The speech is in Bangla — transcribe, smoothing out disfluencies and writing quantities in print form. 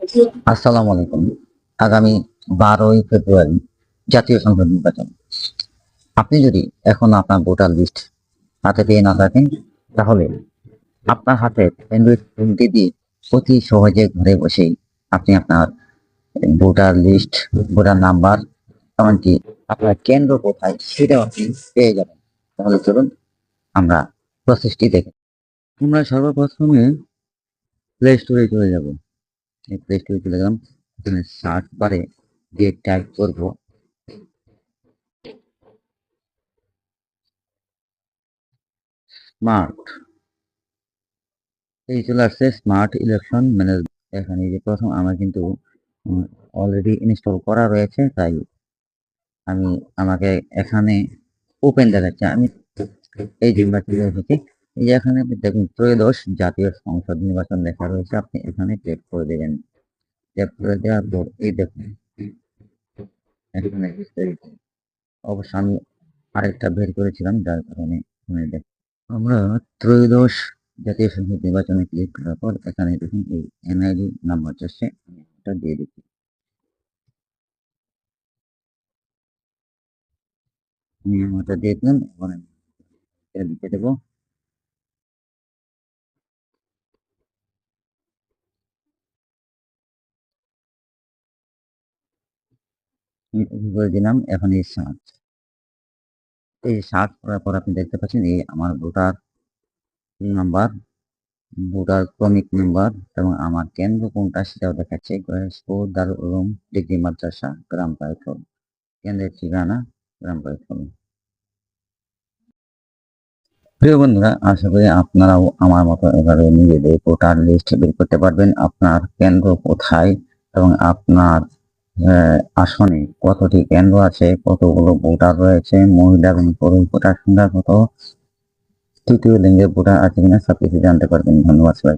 আসসালামু আলাইকুম। আগামী 12ই ফেব্রুয়ারি জাতীয় সংসদ নির্বাচন। আপনি যদি এখন আপনার ভোটার লিস্ট হাতে পেয়ে না থাকেন, তাহলে আপনার হাতে অ্যান্ড্রয়েড ফোনটি দিয়ে অতি সহজে ঘরে বসেই আপনি আপনার ভোটার লিস্ট, ভোটার নাম্বার, এমনকি আপনার কেন্দ্র কোথায় সেটাও আপনি পেয়ে যাবেন। তাহলে চলুন আমরা প্রসেসটি দেখি। আমরা সর্বপ্রথমে প্লে স্টোরে চলে যাব। এই প্লে স্টোরে চলে গেলাম। এখানে সার্চ বারে গিয়ে টাইপ করব স্মার্ট। এই চলে আসছে স্মার্ট ইলেকশন ম্যানেজমেন্ট। এখানে যে প্রথম আমার কিন্তু অলরেডি ইনস্টল করা রয়েছে, তাই আমি আমাকে এখানে ওপেন দেখাচ্ছে। আমি এই যে নির্বাচন এসেছি, এই যে এখানে আপনি দেখুন ত্রয়োদশ জাতীয় সংসদ নির্বাচন লেখা রয়েছে, আপনি এখানে ক্লিক করে দেবেন। ক্লিক করে দেওয়ার পর এই দেখুন এখানে বিস্তারিত। অবশ্য আমি আরেকটা বের করেছিলাম, যার কারণে এখানে আমরা ত্রয়োদশ জাতীয় সংসদ নির্বাচনে ক্লিক করার পর এখানে দেখুন এই এনআইডি নাম্বার চাচ্ছে, আমি এটা দিয়ে দিচ্ছি। আমি নাম্বারটা দিয়ে দিলাম, এবার আমি এটা লিখে দেবো। আমি করে দিলাম। এখন এই সার্চ করার পর আপনি দেখতে পাচ্ছেন এই আমার ভোটার নাম্বার, ভোটার ক্রমিক নাম্বার এবং আমার কেন্দ্র কোনটা সেটাও দেখাচ্ছে। গয়েশপুর দারুল উলুম ডিগ্রি মাদ্রাসা, গ্রাম পাইথল। কেন্দ্রের ঠিকানা গ্রাম পাইথল। প্রিয় বন্ধুরা, আশা করি আপনারাও আমার মতো এভাবে নিজেদের ভোটার লিস্ট বের করতে পারবেন। আপনার কেন্দ্র কোথায় এবং আপনার আসনে কতটি কেন্দ্র আছে, কতগুলো ভোটার রয়েছে, মহিলা এবং পুরুষ ভোটার সংখ্যা কত, তৃতীয় লিঙ্গের ভোটার আছে কিনা সবকিছু জানতে পারবেন। ধন্যবাদ সবাই।